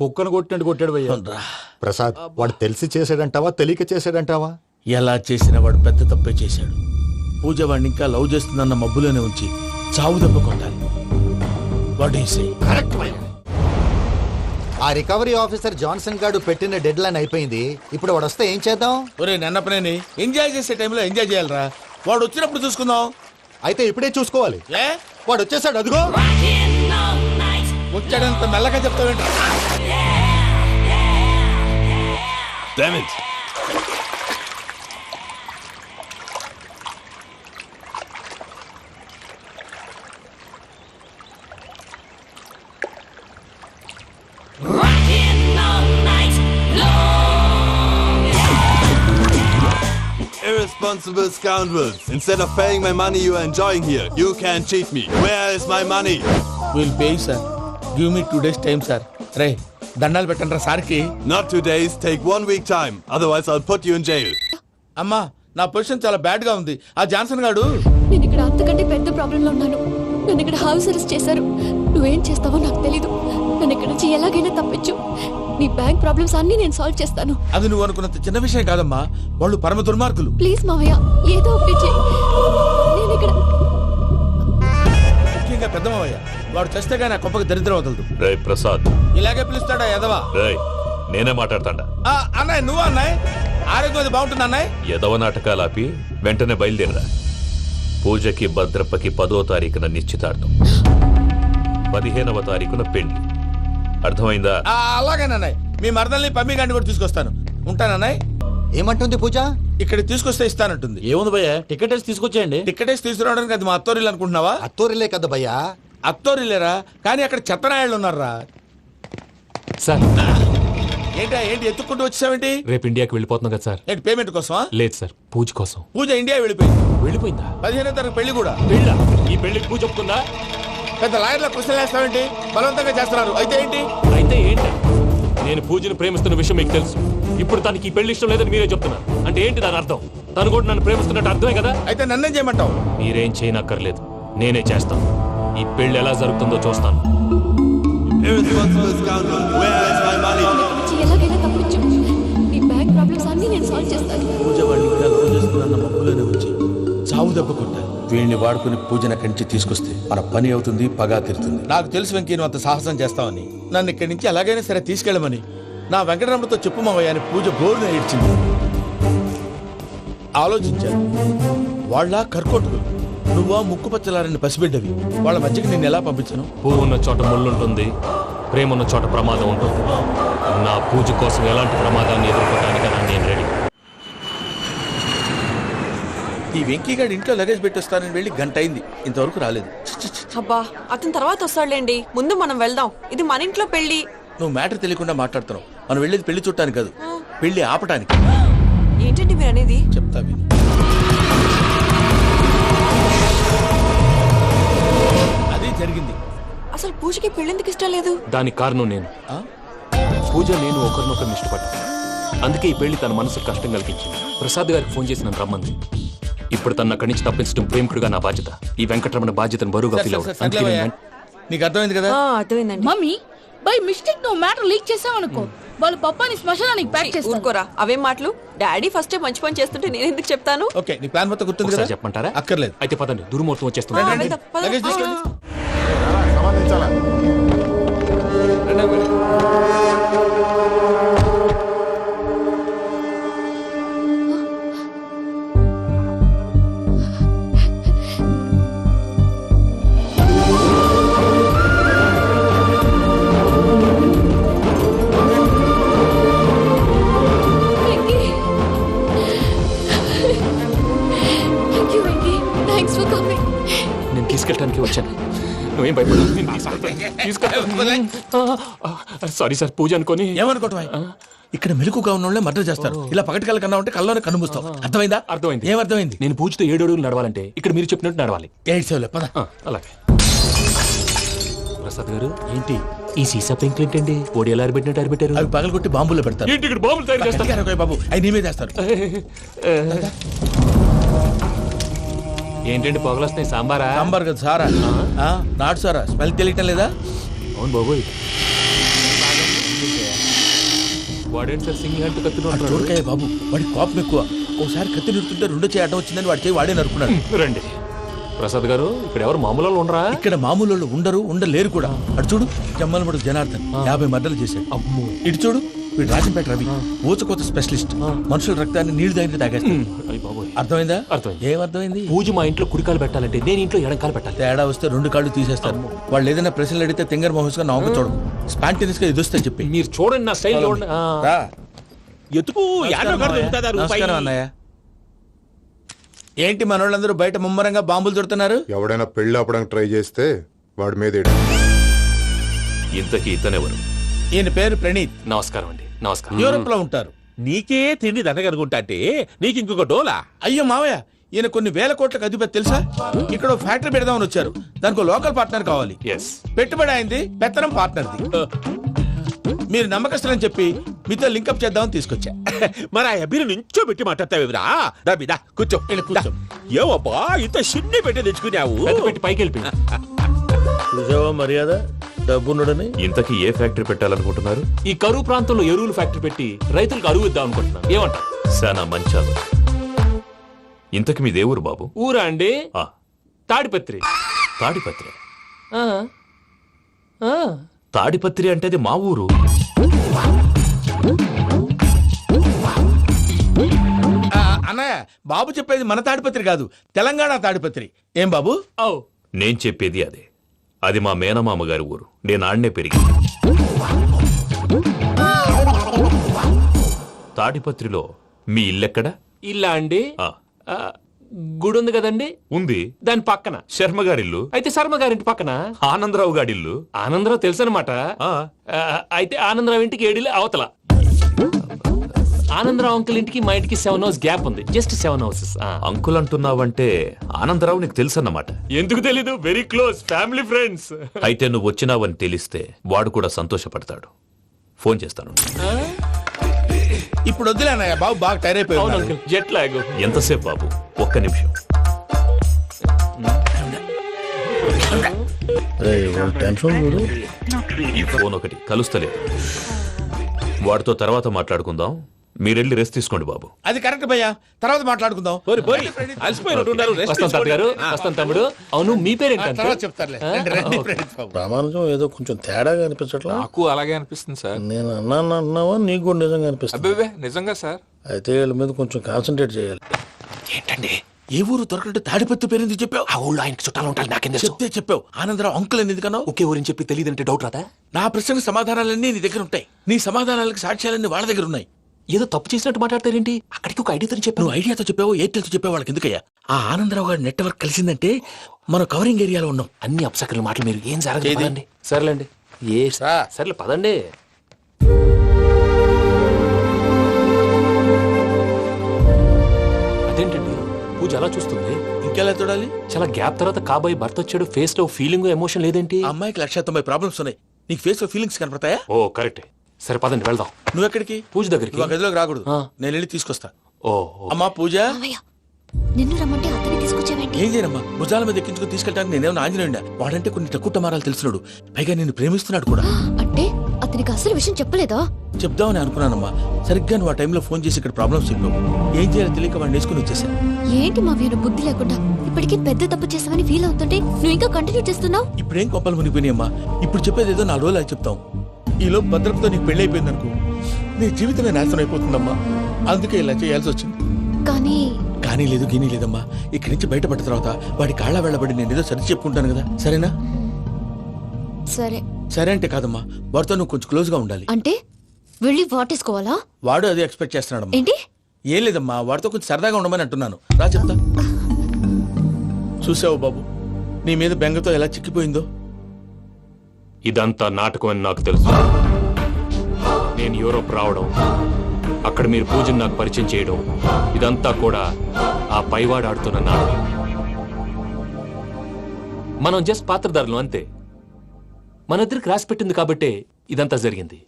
కుక్కను కొట్టినట్టు కొట్టాడు భయ్యా. ప్రసాద్ వాడు తెలిసి చేసాడంటావా తెలియక చేసాడంటావా? ఎలా చేసినా వాడు పెద్ద తప్పే చేశాడు. పూజ వాడిని ఇంకా లవ్ చేస్తుందన్న మబ్బులోనే ఉంచి చావు దెబ్బ కొట్టాలి. ఆ రికవరీ ఆఫీసర్ జాన్సన్ గారు పెట్టిన డెడ్ లైన్ అయిపోయింది. ఇప్పుడు వాడు వస్తే ఏం చేద్దాం? ఒరే నన్నపనేని ఎంజాయ్ చేసే టైంలో ఎంజాయ్ చేయాలరా. వాడు వచ్చినప్పుడు చూసుకుందాం. అయితే ఇప్పుడే చూసుకోవాలి. ఏ వాడు వచ్చేసాడు, అదిగో. వచ్చాడంత మెల్లగా చెప్తావేంట? Damn it! Irresponsible scoundrels! Instead of paying my money you are enjoying here, you can cheat me. Where is my money? Will pay sir. Give me 2 days time sir. రే దండాలు పెట్టండి రా సార్కి. Not 2 days, take 1 week time. Otherwise I'll put you in jail. అమ్మా నా position చాలా bad గా ఉంది. ఆ జాన్సన్ గాడు నేను ఇక్కడ అంతకంటే పెద్ద ప్రాబ్లం లో ఉన్నాను. నన్ను ఇక్కడ హౌస్ అరెస్ట్ చేశారు. నువ్వేం చేస్తావో నాకు తెలీదు. నన్ను ఇక్కడ నుంచి ఎలాగైనా తప్పించు. నీ బ్యాంక్ ప్రాబ్లమ్స్ అన్ని నేను సాల్వ్ చేస్తాను. అది నువ్వు అనుకున్నంత చిన్న విషయం కాదమ్మా. వాళ్ళు పరమ దుర్మార్గులు. ప్లీజ్ మావయ్య, ఏదో ఒకటి చెయ్యి. నేను ఇక్కడ ముఖ్యంగా పెద్దమయ్య వాడు చస్తే గానీ ఆ కొంపకి దరిద్రం వదలదు. రే ప్రసాద్, ఇలాగే పిలుస్తాడా ఎదవా? రేయ్ నేనే మాట్లాడతాడా? అన్నయ్య నువ్వు అన్నయ్య ఆరోగ్యం అది బాగుంటుంది అన్నయ్య. ఎదవ నాటకాలు ఆపి వెంటనే బయలుదేరరా. పూజకి భద్రప్పకి 10వ తారీఖున నిశ్చితార్థం, 15వ తారీఖున పెళ్లి. అర్థమైందా? అలాగేనన్నయ్య. మీ మరదల్ని పమ్మి గండి కూడా తీసుకొస్తాను. ఉంటానన్నయ్య. ఏమంటుంది పూజ? ఇక్కడ తీసుకొస్తే ఇస్తానంటుంది. ఏముంది భయ్యా, టికెట్ వేసి తీసుకొచ్చేయండి. టికెటేసి తీసుకురావడానికి అది మా అత్తోరిల్లు అనుకుంటున్నావా? అత్తూరిలే కదా భయ్యా. అత్తోరిల్లేరా, కానీ అక్కడ చెత్తనాయాళ్ళు ఉన్నారా. సార్ ఏంటి ఎత్తుక్కుంటూ వచ్చావేంటి? రేపు ఇండియాకి వెళ్ళిపోతున్నాం కదా సార్. ఏంటి పేమెంట్ కోసమా? లేదు సార్, పూజ కోసం. పూజ ఇండియా వెళ్ళిపోయింది. వెళ్ళిపోయిందా? 15వ తారీఖు పెళ్లి కూడా. పెళ్ళా? ఈ పెళ్లికి పూజ ఒప్పుకుందా? పెద్ద లాయర్ల క్వశ్చన్ వేస్తావేంటి? బలవంతంగా చేస్తున్నారు. అయితే ఏంటి? అయితే ఏంటి? నేను పూజను ప్రేమిస్తున్న విషయం మీకు తెలుసు. ఇప్పుడు తనకి ఈ పెళ్లి ఇష్టం లేదని మీరే చెప్తున్నారు. అంటే ఏంటి దాని అర్థం? తను కూడా నన్ను ప్రేమిస్తున్నట్టు అర్థమే కదా. అయితే నన్నేం చేయమంటావు? మీరేం చేయనక్కర్లేదు, నేనే చేస్తాను. ఈ పెళ్లి ఎలా జరుగుతుందో చూస్తాను. Irresponsible scoundrel! Where is my money? ఇక్కడ నుంచి ఎలాగైనా తప్పించు. నీ బ్యాంక్ ప్రాబ్లమ్స్ అన్ని నేను సాల్వ్ చేస్తాను. పూజ వాడిని ఇంకా లవ్ చేస్తుందన్న మబ్బులోనే వచ్చి చావు దెబ్బ కొట్టాలి. వీడిని వాడుకుని పూజన కంచి తీసుకొస్తే మన పని అవుతుంది, పగా తీరుతుంది. నాకు తెలుసు వెంకీ నువ్వు అంత సాహసం చేస్తావని. నన్ను ఇక్కడి నుంచి ఎలాగైనా సరే తీసుకెళ్ళమని నా వెంకటరమణతో చెప్పు మావయ్య అని పూజ బోరున ఏడ్చింది. ఆలోచించాను. వాళ్ళ కర్కోటకులు, నువ్వా ముక్కు పచ్చలారని పసిబిడ్డవి. వాళ్ళ మధ్యకి నేను ఎలా పంపించను? పువ్వు ఉన్న చోట ముళ్ళుంటుంది, ప్రేమ ఉన్న చోట ప్రమాదం ఉంటుంది. నా పూజ కోసం ఎలాంటి ప్రమాదాన్ని ఎదుర్కోవడానికైనా నేను రెడీ. ఈ వెంకీగాడి ఇంట్లో లగేజ్ పెట్టొస్తానని వెళ్ళి గంట అయింది, ఇంతవరకు రాలేదు. అబ్బా అతని తర్వాత వస్తాడులేండి, ముందు మనం వెళ్దాం. ఇది మన ఇంట్లో పెళ్లి. నువ్వు మ్యాటర్ తెలియకుండా మాట్లాడుతున్నావు. మనం వెళ్ళేది పెళ్లి చుట్టానికి కాదు, పెళ్లి ఆపటానికి. ఏంటండి మీరు అనేది? చెప్తా విను. అది జరిగింది. అసలు పూజకి పెళ్ళెందుకు ఇష్టం లేదు? దానికి కారణం నేను. పూజ నేను ఒకరినొకరిని ఇష్టపడ్డా. అందుకే ఈ పెళ్లి తన మనసుకు కష్టం కలిగించింది. ప్రసాద్ గారికి ఫోన్ చేసి నన్ను రమ్మంది. ఇప్పుడు తన అక్కడి నుంచి తప్పించడం ప్రేమికుడుగా నా బాధ్యత. ఈ వెంకటరమణ బాధ్యతను బరువుగా ఫీల్ అవుతుంది. నీకు అర్థమైంది కదా? అర్థమైందండి. మమ్మీ బై మిస్టేక్ నువ్వు మ్యాటర్ లీక్ చేసావనుకో, వాళ్ళ పప్పాని శ్మశానానికి ప్యాక్ చేస్తారు. ఊరుకోరా, అవేం మాటలు. డాడీ ఫస్ట్ మంచి పని చేస్తుంటే నేను ఎందుకు చెప్తాను? ఓకే, నీ ప్లాన్ మొత్తం గుర్తుంది కదా? చెప్పమంటారా? అక్కర్లేదు. అయితే పదండి, దుర్ముహూర్తం వచ్చేస్తుంది. వెళ్దాం, పద. లగేజ్ తీసుకెళ్ళి. Venky, thank you Venky, thanks for coming. నేను తీసుకెళ్ళడానికి వచ్చాను, నువ్వేం భయపడదు. సారీ సార్, పూజ అనుకోని. ఏమనుకోవటం? ఇక్కడ మెలకుగా ఉన్న వాళ్ళే మర్డర్ చేస్తారు. ఇలా పగటి కళ్ళ కన్నా ఉంటే కళ్ళలోనే కనుమూస్తావు. అర్థమైందా? అర్థమైంది. ఏమర్థమైంది? నేను పూజతో 7 అడుగులు నడవాలంటే ఇక్కడ మీరు చెప్పినట్టు నడవాలి. 8 సేవలే, పద. అలాగే. ప్రసాద్ గారు, ఏంటి ఈ సీసా పెంకులు ఏంటండి? పొడి ఎలా అరబెట్టినట్టు అరబెట్టారు? అవి పగలగొట్టి బాంబులో పెడతారు. ఏంటి ఇక్కడ బాంబులు తయారు చేస్తారు? బాబు అవి నీ మీద చేస్తారు. ఏంటండి పొగలు వస్తున్నాయి? సాంబారా? సాంబార్ కదా, సారా. నాటు సారా. స్మెల్ తెలియటం లేదా? అవును బాబోయ్. వాడేంటి సార్ సింగిల్ హ్యాండ్ అటు కత్తిన చూడకాయ బాబు, వాడి కోపం ఎక్కువ. ఒకసారి కత్తి నిరుతుంటే రెండో చేయి అడ్డం వచ్చిందని వాడి చేయి వాడే నరుకున్నాడు. రండి ప్రసాద్ గారు, ఇక్కడ ఎవరు మామూలు వాళ్ళు ఉండరా? ఇక్కడ మామూలు వాళ్ళు ఉండరు, ఉండలేరు కూడా. అటు చూడు, జమ్మలమడు జనార్దన్ 50 మర్డర్లు చేశాడు. అమ్మో. ఇటు చూడు, వీడు రాజంపేట రవి ఊచకోత స్పెషలిస్ట్. మనుషుల రక్తాన్ని నీళ్లు దగ్గర తాగేస్తాడు. అయ్య బాబోయ్. అర్థమైందా? అర్థమైంది. ఏమర్థమైంది? పూజ మా ఇంట్లో కుడికాలు పెట్టాలంటే నేను ఇంట్లో ఎడంకాలు పెట్టాలి. తేడా వస్తే 2 కాళ్ళు తీసేస్తారు. వాళ్ళు ఏదైనా ప్రశ్నలు అడిగితే తింగర్ మహోస్ గా నవ్వు చూడదు. స్పాంటినియస్ గా ఎదుస్తా చెప్పి. మీరు చూడండి నా స్టైల్ చూడండి. రా. ఎతుకు నమస్కారం అన్నయ్య. ఏంటి మనోళ్ళందరూ బయట ముమ్మరంగా బాంబులు దొరుకుతున్నారు? ఎవడైనా పెళ్లి ఆపడానికి ట్రై చేస్తే వాడి మీద ఇంతకీ ఇతనెవరు? ఈయన పేరు ప్రణీత్. నమస్కారం అండి. నమస్కారం. యూరోప్ లో ఉంటారు. నీకే తిండి దండగనుకుంటా అంటే నీకు ఇంకొక డోలా? అయ్యో మావయ్య, ఈయన కొన్ని వేల కోట్లకు అధిపతి తెలుసా? ఇక్కడ ఓ ఫ్యాక్టరీ పెడదామని వచ్చారు. దానికి లోకల్ పార్ట్నర్ కావాలి. ఎస్. పెట్టుబడి అయింది, పెత్తనం పార్ట్నర్ది. మీరు నమ్మకస్తులని చెప్పి మీతో లింకప్ చేద్దామని తీసుకొచ్చా. మరి ఆ అబ్బిని నుంచో పెట్టి మాట్లాడతావురా? దాబిదా కూర్చో. కూర్చో. ఏవబ్బా ఇంత చిన్ని పెట్టి తెచ్చుకున్నావు? పెద్ద పెట్టి పైకి వెళ్ళిపోయింది. చూసావా మర్యాద, డబ్బున్నడని. ఇంతకీ ఏ ఫ్యాక్టరీ పెట్టాలనుకుంటున్నారు? ఈ కరువు ప్రాంతంలో ఎరువులు ఫ్యాక్టరీ పెట్టి రైతులకు అరువు ఇద్దాం అనుకుంటున్నాను. ఏమంటారు? శానా మంచాలు. ఇంతకి మీ దేవురు బాబు? ఊరా అండి? ఆ, తాడిపత్రి. తాడిపత్రి. ఆ. ఆ. తాడిపత్రి అంటే అది మా ఊరు. అన్నయ్య, బాబు చెప్పేది మన తాడిపత్రి కాదు, తెలంగాణ తాడిపత్రి. ఏం బాబు? నేను చెప్పేది అదే. అది మా మేనమామ గారి ఊరు. నేను ఆడనే పెరిగింది. తాడిపత్రిలో మీ ఇల్లెక్కడా? ఇల్లా అండి? ఆ, గుడి ఉంది కదండి? ఉంది. దాని పక్కన శర్మ గారిల్లు. అయితే శర్మ గారింటి పక్కన ఆనందరావు గారిల్లు. ఆనందరావు తెలుసు అనమాట. ఆ, అయితే ఆనందరావు ఇంటికి 7 అవతల. ఆనందరావు అంకుల్ ఇంటికి మా ఇంటికి 7 హౌస్ గ్యాప్ ఉంది. Just 7 houses. అంకుల్ అంటున్నావంటే ఆనందరావు నీకు తెలుసన్నమాట. ఎందుకు తెలీదు? Very close family friends. అయితే నువ్వు వచ్చినావని తెలిస్తే వాడు కూడా సంతోషపడతాడు. ఫోన్ చేస్తాను. ఇప్పుడు వద్దులే అన్నయ్య, బాబు బాగా టైర్ అవును అయిపోయింది. Uncle, jet lag. ఎంతసేపు బాబు? ఒక్క నిమిషం. ఈ ఫోన్ ఒకటి కలుస్తలేదు. వాడితో తర్వాత మాట్లాడుకుందాం. మీరెళ్ళి రెస్ట్ తీసుకోండి బాబు. అది కరెక్ట్ భయ్యా, తర్వాత మాట్లాడుకుందాం. అలసిపోయినట్టున్నారు. రెస్ట్ వస్తాం తాత గారు, వస్తాం తమ్ముడు. అవును, మీ పేరేంటి? తర్వాత చెప్తారులే. రండి, రండి, ప్రణీత్ బాబు. ప్రామాణికం ఏదో కొంచెం తేడాగా అనిపించట్లా? నాకు అలాగే అనిపిస్తుంది సార్. నేను అన్నావా నీకు కూడా నిజంగా అనిపిస్తుంది? అబ్బే నిజంగా సార్. అయితే వీళ్ళ మీద కొంచెం కాన్సన్ట్రేట్ చేయాలి. ఏంటండి? ఏ ఊరు దొరకట్టు తాడిపత్రి పేరు ఎందుకు చెప్పావు? ఆ ఊళ్ళో ఆయనకి చుట్టాలు ఉంటారు. నాకేం తెలుసు? చెప్తే చెప్పావు. ఆనందరావు అంకుల్ అని ఎందుకన్నావు? ఒకే ఊరిని చెప్పి తెలియదంటే డౌట్ రాదా? నా ప్రశ్నకు సమాధానాలన్నీ నీ దగ్గర ఉంటాయి. నీ సమాధానాలకు సాక్ష్యాలన్నీ వాళ్ళ దగ్గర ఉన్నాయి. ఏదో తప్పు చేసినట్టు మాట్లాడతారేంటి? అక్కడికి ఒక ఐడియాతో చెప్పాను. నువ్వు ఐడియాతో చెప్పావు, ఎయిర్టెల్తో చెప్పావు, వాళ్ళకి ఎందుకయ్యా? ఆ ఆనందరావు గారి నెట్వర్క్ కలిసిందంటే మనం కవరింగ్ ఏరియాలో ఉన్నాం. అన్ని అప్సకర్ల మాటలు మీరు ఏం జరగదండి. సర్లేండి. సర్లే పదండి. అదేంటండి పూజ అలా చూస్తుంది? ఇంకెలా చూడాలి? చాలా గ్యాప్ తర్వాత కాబోయే భర్త వచ్చాడు. ఫేస్ లో ఫీలింగ్ ఎమోషన్ లేదేంటి? ఆ అమ్మాయికి 190 ప్రాబ్లమ్స్ ఉన్నాయి. నీకు ఫేస్ లో ఫీలింగ్స్ కనపడతాయా? ఓ కరెక్ట్. సరే పదండి వెళ్దాం. నువ్వు ఎక్కడికి? పూజ దగ్గరికి. నువ్వు ఆ గదిలోకి రాకూడదు. ఆ. నేను వెళ్ళి తీసుకొస్తా. ఓ అమ్మా పూజ, మావయ్య, నిన్ను రమ్మంటే అతన్ని తీసుకొచ్చావేంటి? ఏం చేయనమ్మా? భుజాల మీద ఎక్కించుకుని తీసుకెళ్ళడానికి నేనేమన్నా ఆంజనేయుడా? వాడంటే కొన్ని తక్కువ టమారాలు తెలిసినాడు. పైగా నేను ప్రేమిస్తున్నాడు కూడా. అంటే అతనికి అసలు విషయం చెప్పలేదా? చెప్దామని అనుకున్నానమ్మా. సరిగ్గా నువ్వు ఆ టైంలో ఫోన్ చేసి ఇక్కడ ప్రాబ్లమ్స్ చెప్పావు. ఏం చేయాలో తెలియక వాడిని వేసుకుని వచ్చేసా. ఏంటి మావయ్య బుద్ధి లేకుండా? ఇప్పటికీ పెద్ద తప్పు చేసావని ఫీల్ అవుతుంటే నువ్వు ఇంకా కంటిన్యూ చేస్తున్నావు. ఇప్పుడేం కొప్పలు మునిగిపోయినాయమ్మా. ఇప్పుడు చెప్పేది ఏదో 4 రోజులు చెప్తాం. ఈలో భద్రతతో నీకు పెళ్లి అయిపోయింది అనుకో, నీ జీవితమే నాశనం అయిపోతుందమ్మా. అందుకే ఇలా చేయాల్సి వచ్చింది. కానీ లేదు, గీనీ లేదమ్మా. ఇక్కడి నుంచి బయటపడ్డ తర్వాత వాడి కాళ్ళ వెళ్ళబడి నేను ఏదో సరి చెప్పుకుంటాను కదా, సరేనా? సరే. సరే అంటే కాదమ్మా, వాడితో నువ్వు కొంచెం క్లోజ్ గా ఉండాలి. అంటే వెళ్ళి వాటేసుకోవాలా? వాడు అదే ఎక్స్పెక్ట్ చేస్తున్నాడమ్మా. ఏంటి? ఏం లేదమ్మా, వాడితో కొంచెం సరదాగా ఉండమని అంటున్నాను. రా చెప్తా. చూసావు బాబు, నీ మీద బెంగతో ఎలా చిక్కిపోయిందో. ఇదంతా నాటకం అని నాకు తెలుసు. నేను యూరోప్ రావడం, అక్కడ మీరు పూజను నాకు పరిచయం చేయడం, ఇదంతా కూడా ఆ పైవాడు ఆడుతున్న నాటకం. మనం జస్ట్ పాత్రధారులు అంతే. మన ఇద్దరికి రాసి పెట్టింది కాబట్టే ఇదంతా జరిగింది.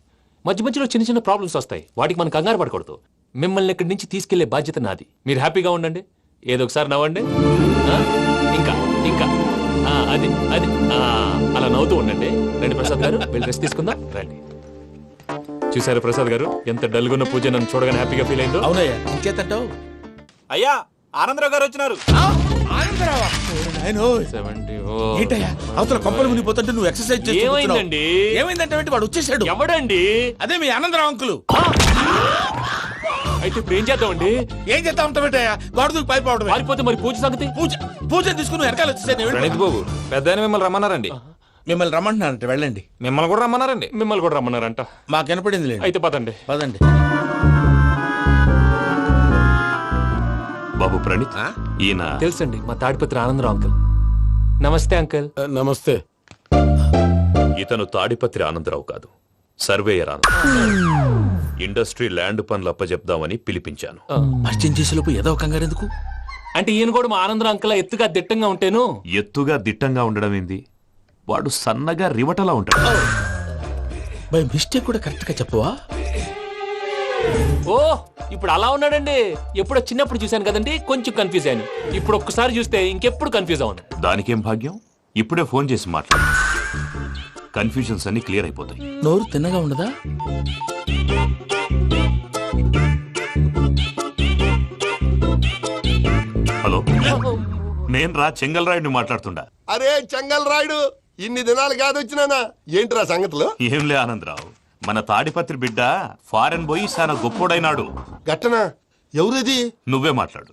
మధ్య మధ్యలో చిన్న చిన్న ప్రాబ్లమ్స్ వస్తాయి. వాటికి మనం కంగారు పడకూడదు. మిమ్మల్ని ఇక్కడి నుంచి తీసుకెళ్లే బాధ్యత నాది. మీరు హ్యాపీగా ఉండండి. ఏదో ఒకసారి నవ్వండి. ఇంకా ఇంకా అది అది అలా నవ్వుతూ ఉండండి. రండి ప్రసాద్ గారు, వెళ్ళి రెస్ట్ తీసుకుందాం. రండి. చూసారు ప్రసాద్ గారు ఎంత డల్గున్న పూజ నన్ను చూడగానే హ్యాపీగా ఫీల్ అయిందో. అవునయ్యా ఇంకేతంటావు అయ్యా ఆనందరావు గారు వచ్చినారు. ఏంటయ్యా అవతల కొంపలు మునిగిపోతుంటే నువ్వు ఎక్సర్సైజ్ చేస్తూ ఏమైందండి? కూర్చున్నావు. ఏమైందంటే వాడు వచ్చేసాడు. ఎవడండి? అదే మీ ఆనందరావు అంకులు. అయితే ఇప్పుడు ఏం చేద్దామండి? ఏం చేస్తా ఉంటావేటయ్యా గొడవకు పైపోవడం. పారిపోతే మరి పూజ సంగతి? పూజ తీసుకుని వెనకాల వచ్చేసాను. ప్రణీత్ బాబు పెద్ద మిమ్మల్ని రమ్మన్నారండి. మిమ్మల్ని రమ్మంటున్నారంట వెళ్ళండి. మిమ్మల్ని కూడా రమ్మన్నారండి. మిమ్మల్ని కూడా రమ్మన్నారంట. మాకు వినపడింది లేదు. అయితే పదండి. పదండి. బాబు ప్రణీత్, ఈయన తెలుసండి మా తాడిపత్రి ఆనందరావు అంకుల్. నమస్తే అంకుల్. నమస్తే. ఇతను తాడిపత్రి ఆనందరావు కాదు, సర్వేయర్ ఆనందరావు. ఇండస్ట్రీ ల్యాండ్ పనులు అప్పజెప్దామని పిలిపించాను. పరిచయం చేసేలోపు ఏదో కంగారు ఎందుకు? అంటే ఈయన కూడా మా ఆనందరావు అంకుల్ ఎత్తుగా దిట్టంగా ఉంటేను. ఎత్తుగా దిట్టంగా ఉండడం ఏంది, వాడు సన్నగా రివటలా ఉంటాడు. బై మిస్టేక్ కూడా కరెక్ట్ గా చెప్పవా? ఓ ఇప్పుడు అలా ఉన్నాడండి. ఎప్పుడో చిన్నప్పుడు చూశాను కదండి, కొంచెం కన్ఫ్యూజ్ అయ్యాను. ఇప్పుడు ఒక్కసారి చూస్తే ఇంకెప్పుడు కన్ఫ్యూజ్ అవును. దానికేం భాగ్యం, ఇప్పుడే ఫోన్ చేసి మాట్లాడు. కన్ఫ్యూజన్స్ అన్ని క్లియర్ అయిపోతాయి. నోరు తిన్నగా ఉండదా? హలో, నేను రా చెంగల్ రాయుడిని మాట్లాడుతుండా. అరే చెంగల్ రాయుడు, ఇన్ని దినాలు కాదు వచ్చినానా? ఏంట్రా సంగతులు? ఏంలే ఆనందరావు, మన తాడిపత్రి బిడ్డ ఫారెన్ పోయి చాలా గొప్పోడైనాడు. గట్టనా? ఎవరిది? నువ్వే మాట్లాడు.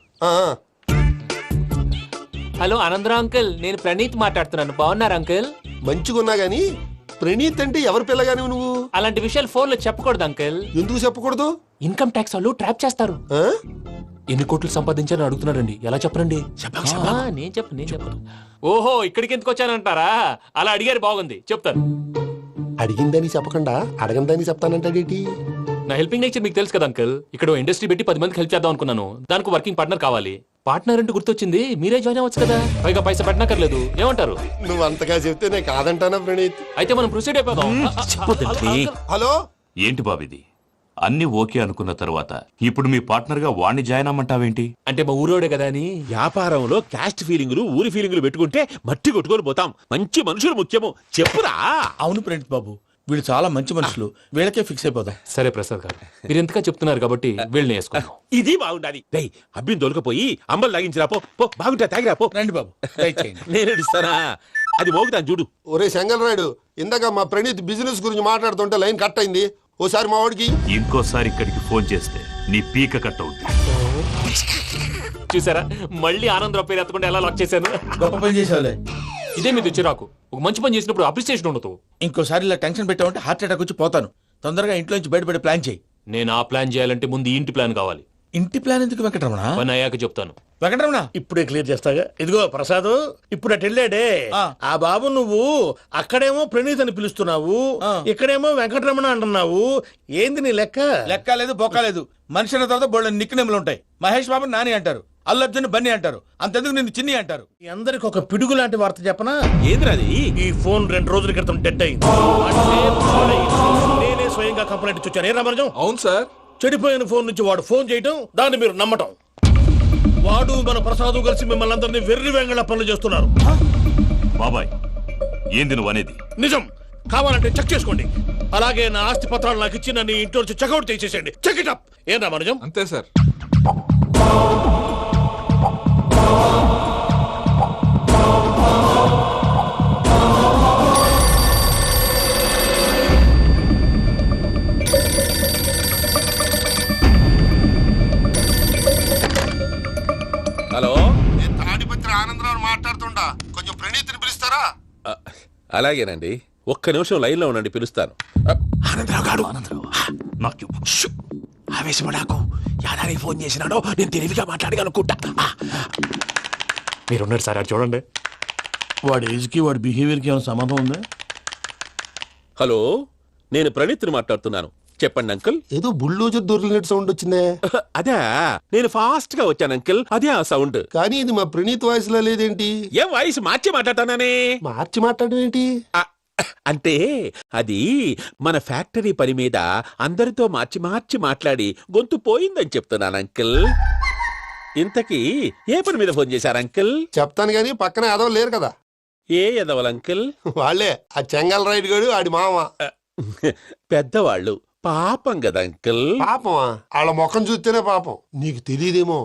హలో ఆనందరావు అంకుల్, నేను ప్రణీత్ మాట్లాడుతున్నాను. బాగున్నారు అంకుల్? మంచిగున్నా గాని ప్రణీత్ అంటే ఎవరి పిల్లగాని నువ్వు? అలాంటి విషయాలు ఫోన్ లో చెప్పకూడదు అంకుల్. ఎందుకు చెప్పకూడదు? ఇన్కమ్ ట్యాక్స్ వాళ్ళు ట్రాప్ చేస్తారు. ఎన్ని కోట్లు సంపాదించాలని అడుగుతున్నారండి. ఎలా చెప్పరండి? నేను చెప్పను. ఓహో ఇక్కడికి ఎందుకు వచ్చానంటారా? అలా అడిగారు, బాగుంది, చెప్తాను. అడిగిందని చెప్పకుండా అడగందని చెప్తానంటాడేటి? నా హెల్పింగ్ నేచర్ మీకు తెలుసు కదా అంకుల్. ఇక్కడ ఇండస్ట్రీ పెట్టి 10 మందికి హెల్ప్ చేద్దాం అనుకున్నాను. దానికి వర్కింగ్ పార్ట్నర్ కావాలి. పార్ట్నర్ అంటే గుర్తొచ్చింది, మీరే జాయిన్ అవ్వచ్చు కదా. పైగా పైసా పెట్టనక్కర్లేదు. ఏమంటారు? నువ్వు అంతగా చెప్తే నేను కాదంటానా ప్రణీత్? అయితే మనం ప్రొసీడ్ అయిపోదాం. హలో, ఏంటి బాబిది? అన్ని ఓకే అనుకున్న తర్వాత ఇప్పుడు మీ పార్ట్నర్ గా వాణ్ణి జాయిన్ అమ్మంటావేంటి? అంటే మా ఊరోడే కదా అని. వ్యాపారంలో క్యాస్ట్ ఫీలింగులు ఊరి ఫీలింగులు పెట్టుకుంటే మట్టి కొట్టుకొని పోతాం. మంచి మనుషులు ముఖ్యము, చెప్పురా. అవును ప్రణీత్ బాబు, వీళ్ళు చాలా మంచి మనుషులు. వీళ్ళకే ఫిక్స్ అయిపోదాం. సరే ప్రసాద్ గారు, మీరు ఎంతగా చెప్తున్నారు కాబట్టి వీళ్ళని వేసుకుందాం. ఇది బాగుండాలి. రేయ్ అబ్బిని దొలకపోయి అంబలు లాగించిరా పో. పో బాగుంటా తాగిరా పో. రండి బాబు, దయచేయండి. నేను ఇస్తానా? అది మోగుతాను చూడు. ఒరే చెంగల్ రాయుడు, ఇందాక మా ప్రణీత్ బిజినెస్ గురించి మాట్లాడుతుంటే లైన్ కట్ అయింది. ఓసారి మా వాడికి ఇంకోసారి ఇక్కడికి ఫోన్ చేస్తే నీ పీక కట్ అవుతుంది. చూసారా, మళ్ళీ ఆనందరావు పేరు ఎత్తకుండా ఎలా లాక్ చేశాను. గొప్ప పని చేసేవాళ్ళే. ఇదే మీద చిరాకు. ఒక మంచి పని చేసినప్పుడు అప్రిసియేషన్ ఉండదు. ఇంకోసారి ఇలా టెన్షన్ పెట్టామంటే హార్ట్ అటాక్ వచ్చి పోతాను. తొందరగా ఇంట్లో నుంచి బయటపడే ప్లాన్ చేయి. నేను ఆ ప్లాన్ చేయాలంటే ముందు ఇంటి ప్లాన్ కావాలి. ఇంటి ప్లాన్ ఎందుకు వెంకటరమణ? పని అయ్యాక చెప్తాను. వెంకటరమణ ఇప్పుడే క్లియర్ చేస్తాగా. ఇదిగో ప్రసాద్, ఇప్పుడు అటు వెళ్ళాడే ఆ బాబు, నువ్వు అక్కడేమో ప్రణీత్ అని పిలుస్తున్నావు, ఇక్కడేమో వెంకటరమణ అంటున్నావు. ఏంది నీ లెక్క? లెక్క లేదు, బొక్క లేదు. మనిషి అన్న తర్వాత బోళ్ళ నిక్నెములు ఉంటాయి. మహేష్ బాబు నాని అంటారు, అల్లు అర్జున్ బన్నీ అంటారు, అంతెందుకు నిన్ను చిన్ని అంటారు. మీ అందరికి ఒక పిడుగు లాంటి వార్త చెప్పనా? ఏంద్రది? ఈ ఫోన్ 2 రోజుల క్రితం డెడ్ అయింది. నేనే స్వయంగా కంప్లైంట్ ఇచ్చి వచ్చాను. ఏ రామరాజం? అవును సార్. చెడిపోయిన ఫోన్ నుంచి వాడు ఫోన్ చేయటం, దాన్ని మీరు నమ్మటం. వాడు మన ప్రసాదు కలిసి మిమ్మల్ని అందరినీ వెర్రి వెంగళ పనులు చేస్తున్నారు. బాబాయ్, ఏంది నువ్వు అనేది? నిజం. కావాలంటే చెక్ చేసుకోండి. అలాగే నా ఆస్తి పత్రాలు నాకు ఇచ్చి నన్ను ఇంట్లో నుంచి చెక్అౌట్ చేసేసండి. Check it up. ఏం రామరాజం? అంతే సార్. హలో, నేను తాడిపత్రి ఆనందరావు మాట్లాడుతుండా. కొంచెం ప్రణీత్ని పిలుస్తారా? అలాగేనండి. ఒక్క నిమిషం లైన్ లో ఉండండి, పిలుస్తాను. ఆనందరావు గాడు నాకు ఆవేశపడాకు. యాదారి ఫోన్ చేసినాడో నేను తెలివిగా మాట్లాడగలనుకుంటా. మీరున్నారు సార్, అది చూడండి. వాడి ఏజ్కి వాడి బిహేవియర్కి ఏమైనా సంబంధం ఉందా? హలో, నేను ప్రణీత్ని మాట్లాడుతున్నాను. చెప్పండి అంకుల్. ఏదో బుల్డోజర్ దొరికినట్టు సౌండ్ వచ్చిందే. అదే, నేను ఫాస్ట్ గా వచ్చాను అంకుల్, అదే ఆ సౌండ్. కానీ ఇది మా ప్రణీత్ వాయిస్ లో లేదేంటి? ఏం వాయిస్ మార్చి మాట్లాడతానే? మార్చి మాట్లాడడం ఏంటి? అంటే అది మన ఫ్యాక్టరీ పని మీద అందరితో మార్చి మార్చి మాట్లాడి గొంతు పోయిందని చెప్తున్నాను అంకుల్. ఇంతకీ ఏ పని మీద ఫోన్ చేశారు అంకుల్? చెప్తాను గానీ పక్కన ఎదవ లేరు కదా. ఏ ఎదవలు అంకుల్? వాళ్ళే, ఆ చెంగల్ రైడ్ గడు ఆడి మామ. పెద్దవాళ్ళు పాపం కదా అంకుల్. పాపమా? వాళ్ళ ముఖం చూస్తేనే పాపం. నీకు తెలియదేమో,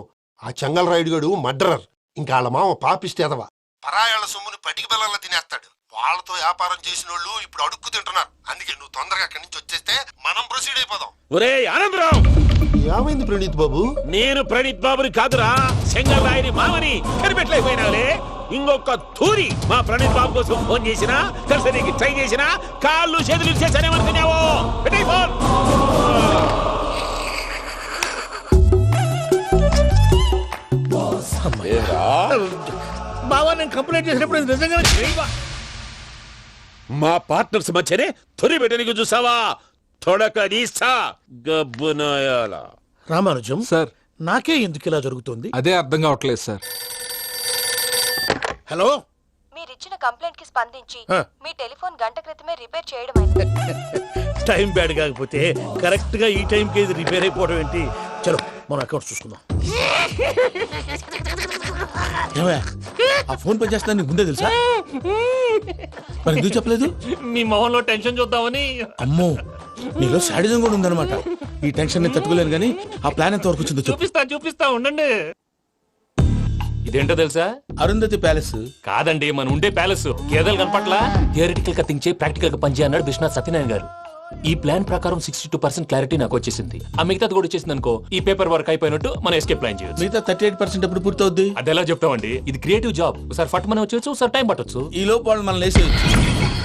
ఆ చెంగల్ రైడ్ గడు మర్డరర్. ఇంకా వాళ్ళ మామ పాపిస్తేదవా, పరాయాళ్ళ సొమ్ముని పటికి బెల్లంలో తినేస్తాడు. వాళ్ళతో వ్యాపారం చేసిన వాళ్ళు ఇప్పుడు అడుక్కు తింటున్నారు. అందుకే నువ్వు తొందరగా అక్కడి నుంచి వచ్చేస్తే మనం ప్రొసీడ్ అయిపోదాం. ఒరే ఆనందరావు, ఏమైంది ప్రణీత్ బాబు? నేను ప్రణీత్ బాబుని కాదురా, సెంగల్ రాయని మామని. కనిపెట్టలేకపోయినావులే. ఇంకొక తూరి మా ప్రణీత్ బాబు కోసం ఫోన్ చేసినా, కలిసి ట్రై చేసినా కాళ్ళు చేతులు చేశానేమనుకున్నావో. పెట్టేయ్ ఫోన్. బావా, నేను కంప్లైంట్ చేసినప్పుడు ఇది నిజంగానే చేయవా? మా పార్ట్నర్స్ మధ్యనే తొలి పెట్టడానికి చూసావా? తొడక నీస్తా గబ్బునాయాల. రామానుజం సార్, నాకే ఎందుకు ఇలా జరుగుతుంది? అదే అర్థం కావట్లేదు సార్. హలో, మీరిచ్చిన కంప్లైంట్ కి స్పందించి మీ టెలిఫోన్ గంట క్రితమే రిపేర్ చేయడం టైం బ్యాడ్ కాకపోతే కరెక్ట్ గా ఈ టైం కి ఇది రిపేర్ అయిపోవడం ఏంటి? చలో మన అకౌంట్ చూసుకుందాం. ఏమయ్యా, ఆ ఫోన్ పని చేస్తున్నా నీకు ముందే తెలుసా? మరి ఎందుకు చెప్పలేదు? మీ మొహంలో టెన్షన్ చూద్దామని. అమ్మో, నీలో శాడిజం కూడా ఉందన్నమాట. ఈ టెన్షన్ నేను తట్టుకోలేను కానీ ఆ ప్లాన్ ఎంత వరకు వచ్చిందో చెప్పు. చూపిస్తా ఉండండి. ఇదేంటో తెలుసా? అరుంధతి ప్యాలెస్ కాదండి, మన ఉండే ప్యాలెస్. గేదెలు కనపట్లా? థియరిటికల్ గా థింక్ చేయి, ప్రాక్టికల్ గా పనిచేయ అన్నాడు విశ్వనాథ్ సత్యనారాయణ గారు. ఈ ప్లాన్ ప్రకారం 62% క్లారిటీ నాకు వచ్చేసింది. ఆ మిగతాది కూడా వచ్చేసింది అనుకో, ఈ పేపర్ వర్క్ అయిపోయినట్టు మనం ఎస్కేప్ ప్లాన్ చేయొచ్చు. మిగతా 38% ఎప్పుడు పూర్తవుద్ది? అది ఎలా చెప్తామండి? ఇది క్రియేటివ్ జాబ్. ఒకసారి ఫట్ మనం వచ్చేయచ్చు, ఒకసారి టైం పట్టొచ్చు. ఈ లోపు వాళ్ళు మనం లేసేయచ్చు.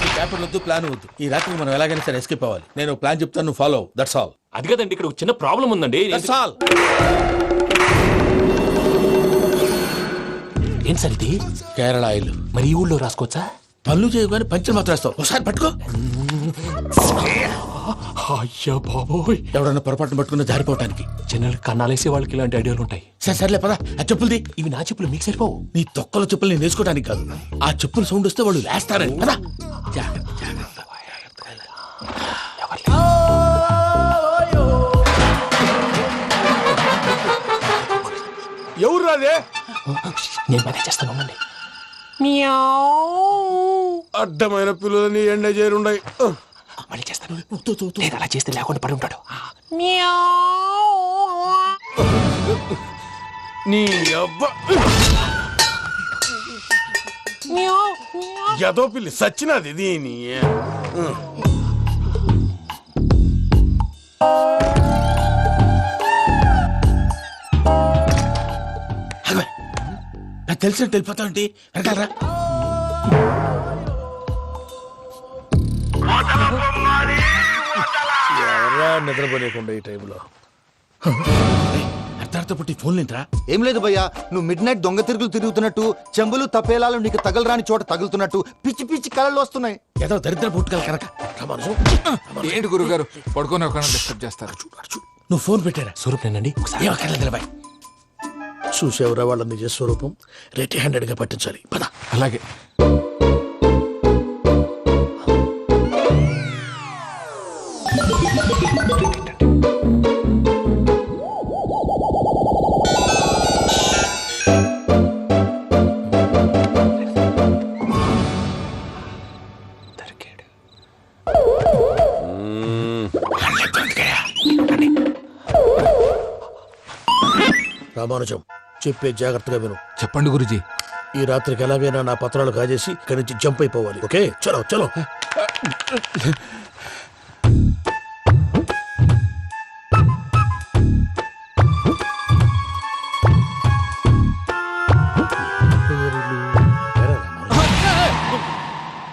ఈ పేపర్ వద్దు, ప్లాన్ వద్దు. ఈ రాత్రికి మనం ఎలాగైనా సరే ఎస్కేప్ అవ్వాలి. నేను ప్లాన్ చెప్తాను, నువ్వు ఫాలో. That's all. అది కదండి, ఇక్కడ ఒక చిన్న ప్రాబ్లం ఉందండి. That's all. ఏం సార్ ఇది? కేరళ ఆయిల్. మరి ఈ ఊళ్ళో రాసుకోవచ్చా? పనులు చేయవు కానీ పంచర్ మాత్రం వేస్తావు. ఒకసారి పట్టుకో. అయ్యా బాబోయ్, ఎవడన్నా పొరపాటున పట్టుకున్న జారిపోవటానికి. జనరల్ కన్నాలేసే వాళ్ళకి ఇలాంటి ఐడియాలు ఉంటాయి. సర్లే పదా, ఆ చెప్పులది. ఇవి నా చెప్పులు, మీకు సరిపోవు. నీ తొక్కల చెప్పులు నేను వేసుకోవడానికి కాదు, ఆ చెప్పులు సౌండ్ వస్తే వాళ్ళు లేస్తారని. పదా. ఎవరు రాదే? నేను మేనేజ్ చేస్తాను, ఉండండి. అడ్డమైన పిల్లలని ఎండ చేరుండయి. మళ్ళీ చేస్తాను. నేను అలా చేస్తే లేకుండా పడి ఉంటాడు. నీ అబ్బ ఎదో పిల్లి సచ్చినది దీని. నాకు తెలిసినట్టు వెళ్ళిపోతావంటి. వెనకాలరా. ఎవరా నిద్రపోలేకుండా ఈ టైంలో? అర్థార్థ పుట్టి ఫోన్ లేంట్రా? ఏం లేదు భయ్యా, నువ్వు మిడ్ నైట్ దొంగ తిరుగులు తిరుగుతున్నట్టు, చెంబులు తపేలాలు నీకు తగలరాని చోట తగులుతున్నట్టు పిచ్చి పిచ్చి కళలు వస్తున్నాయి. ఏదో దరిద్ర పుట్టుకల కనుక. ఏంటి గురుగారు పడుకొని ఒక డిస్టర్బ్ చేస్తారు? నువ్వు ఫోన్ పెట్టారా? స్వరూపేనండి. చూసేవరా వాళ్ళ నిజ స్వరూపం. రెట్టి హ్యాండెడ్ గా పట్టించాలి. పద. అలాగే. రామానుజం, చెప్పే జాగ్రత్తగా విను. చెప్పండి గురుజీ. ఈ రాత్రికి ఎలాగైనా నా పత్రాలు కాజేసి ఇక్కడి నుంచి జంప్ అయిపోవాలి. ఓకే, చలో చలో.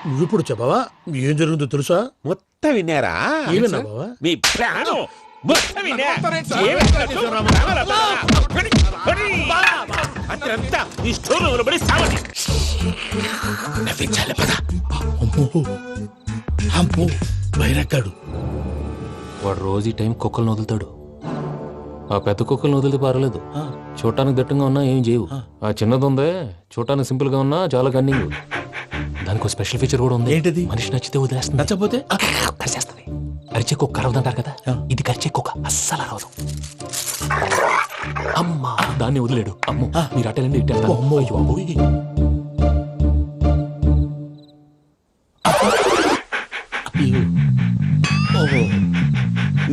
నువ్విప్పుడు చెప్పవా ఏం జరుగుతుందో తెలుసా? మొత్తం విన్నారా? ఏమన్నా బావా? మీ ప్రాణం మొత్తం విన్నా. అదంతా ఈ స్టోర్ రూమ్ లో పడి సావండి. నవ్వించాలి. పద. అమ్మో, బైరక్కాడు. వాడు రోజు ఈ టైం కుక్కలను వదులుతాడు. ఆ పెద్ద కుక్కలను వదిలితే పర్వాలేదు, చూడటానికి దట్టంగా ఉన్నా ఏం చేయవు. ఆ చిన్నది ఉందే, చూడటానికి సింపుల్ గా ఉన్నా చాలా కన్నింగ్. దానికి స్పెషల్ ఫీచర్ కూడా ఉంది. ఏంటిది? మనిషి నచ్చితే వదిలేస్తుంది, నచ్చపోతే కరిచేస్తుంది. అరిచే కుక్క అరవదంటారు కదా, ఇది కరిచే కుక్క అస్సలు అరవదు. అమ్మా, దాన్ని వదిలేడు. అమ్మో, మీరు అటెండి ఇట్టే. అమ్మో, అయ్యో అమ్మోయ్. ఓహో,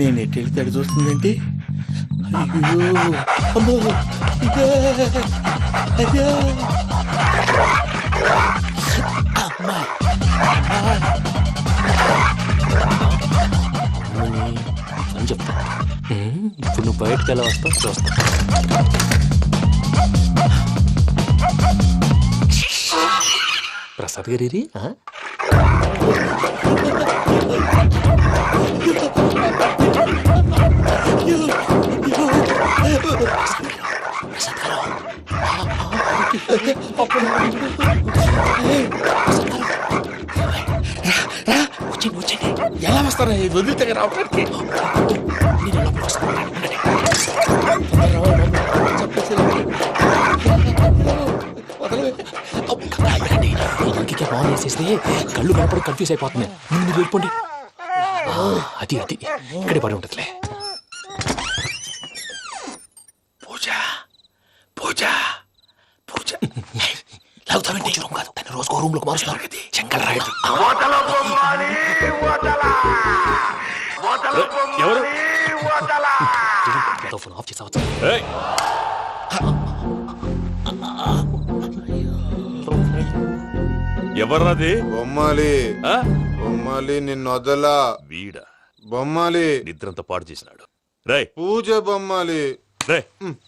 నేను ఎటు వెళ్తే అటు చూస్తుందేంటి? అయ్యో అమ్మో, ఇదే, అదే. అమ్మా, అని చెప్తా. ఇప్పుడు నువ్వు బయటకు ఎలా వస్తావు చూస్తా. ప్రసాద్ గారి ఎలా వస్తారా వదిలితే రావడానికి? ఇంకే బాగా వేసేస్తే కళ్ళు కనపడి కన్ఫ్యూజ్ అయిపోతున్నాయి. మీరు వెళ్ళిపోండి. అది అది ఇక్కడే పడి ఉంటుందిలే. పూజ పూజ పూజ లాగుతామంటే రూమ్ కాదు, దాన్ని రోజుకో రూమ్ లోకి మారుస్తున్నారు కదా. చెంగల్ రాయుడు ఎవరు ఫోన్ ఆఫ్ చేసావచ్చు. ఎవర్రాది? బొమ్మాలి బొమ్మాలి నిన్ను వదలా. వీడా బొమ్మాలి నిద్రంతా పాడు చేసినాడు. రే పూజ బొమ్మాలి. రే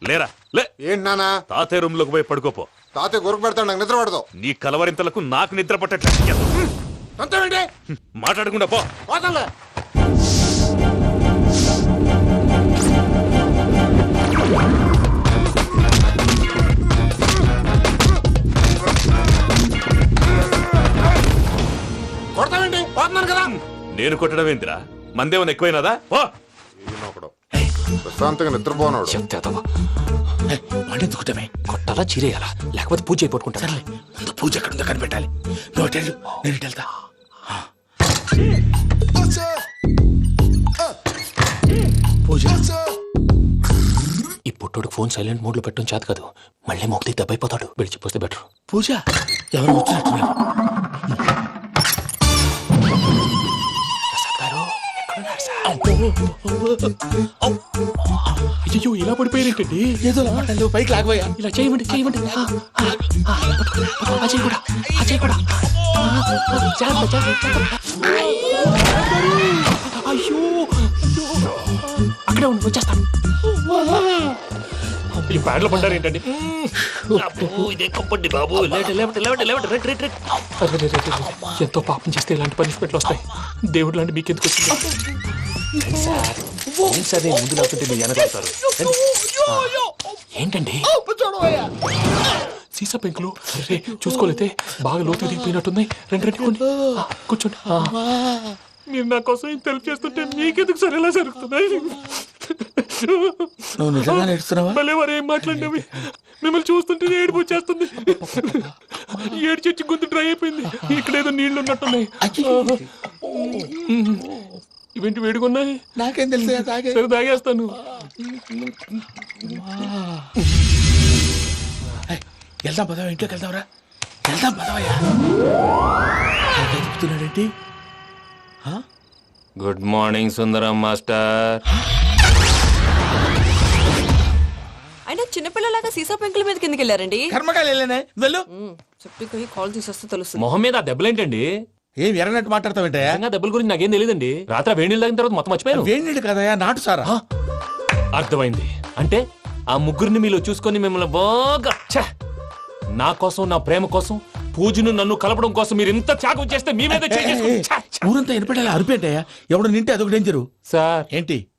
లేరా లే. ఏంటి నానా? తాతయ్య రూమ్ లోకి పోయి పడుకోపో. తాతయ్య గురకు పెడతాడు, నాకు నిద్ర పడతావు. నీ కలవరింతలకు నాకు నిద్ర పట్టట్లేదు. అంతేంటి? మాట్లాడకుండా పో. పోతాలే. కొడతావేంటి? పోతున్నాను కదా. నేను కొట్టడం ఏంటిరా? మందేమన్నా ఎక్కువైనదా? పో. ప్రశాంతంగా నిద్రపోనాడు. వాడెందుకుంటామే? కొట్టాలా చీరేయాలా లేకపోతే పూజ అయిపోట్టుకుంటా. ముందు పూజ ఎక్కడుందో కనిపెట్టాలి. నువ్వు వెళ్ళు, నేను ఇటు వెళ్తా. పూజ ఈ పుట్టోడు ఫోన్ సైలెంట్ మోడ్ లో పెట్టడం చేత కాదు. మళ్ళీ మొక్కి దెబ్బైపోతాడు. విడిచిపోతే బెటర్. పూజ ఎవరు వచ్చినట్టున్నారు? ప్రసాద్ గారు ఎక్కడున్నారు సార్? అయ్యో ఇలా పడిపోయారేంటండి? ఏదో మాటలు పైకి లాగబోయా. ఇలా చేయమండి చేయమండి. అజయ్ కూడా అజయ్ కూడా అయ్యో అక్కడే ఉండి వచ్చేస్తాను. ఈ బ్యాడ్లో పడ్డారు ఏంటండి? ఇదే కంపండి బాబు. ఎంతో పాపం చేస్తే ఇలాంటి పనిష్మెంట్లు వస్తాయి. దేవుడు లాంటి మీకెందుకు వచ్చింది సార్? నేను ముందు లేకుంటే మీరు వెనకాడతారు. ఏంటండి సీసా పెంకులు? అరే చూసుకోలేతే బాగా లోతు దిగిపోయినట్టున్నాయి. రండి రండి కొండి కూర్చోండి. మీరు నా కోసం ఇంత హెల్ప్ చేస్తుంటే మీకెందుకు సరే ఎలా జరుగుతున్నాయి? నువ్వు నిజంగా నేర్చుతున్నావా? మళ్ళీ వారు ఏం మాట్లాడినవి? మిమ్మల్ని చూస్తుంటే ఏడుపు వచ్చేస్తుంది. ఏడు చచ్చి గొంతు డ్రై అయిపోయింది. ఇక్కడ ఏదో నీళ్లు ఉన్నట్టున్నాయి. ఇవేంటి వేడుకున్నాయి? నాకేం తెలుసు. సరే తాగేస్తాను. వెళ్దాం పదవా, ఇంట్లోకి వెళ్దాంరా. వెళ్దాం పదవయ్యా. చెప్తున్నాడేంటి? గుడ్ మార్నింగ్ సుందరం మాస్టర్. అయినా చిన్నపిల్లలాగా సీసా పెంకుల మీద కిందకి వెళ్ళారండి. కర్మకాయలు వెళ్ళానే. వెళ్ళు. చెప్పి కాల్ తీసేస్తే తెలుస్తుంది. మొహం మీద ఆ దెబ్బలేంటండి? ఏం ఎర్రనట్టు మాట్లాడతావేంటయ్యా? దెబ్బల గురించి నాకేం తెలియదండి. రాత్రి వేడి నీళ్ళు తాగిన తర్వాత మొత్తం మర్చిపోయాను. వేడి నీళ్ళు కదయ్యా, నాటు సారా. అర్థమైంది. అంటే ఆ ముగ్గురిని మీలో చూసుకొని మిమ్మల్ని బాగా నా కోసం, నా ప్రేమ కోసం, పూజను నన్ను కలపడం కోసం మీరు ఇంత త్యాగం చేస్తే మీ మీద ఊరంతా వినపడేలా అరిపేంటయ్యా. ఎవడు నింటే అదొక డేంజరు. సార్ ఏంటి?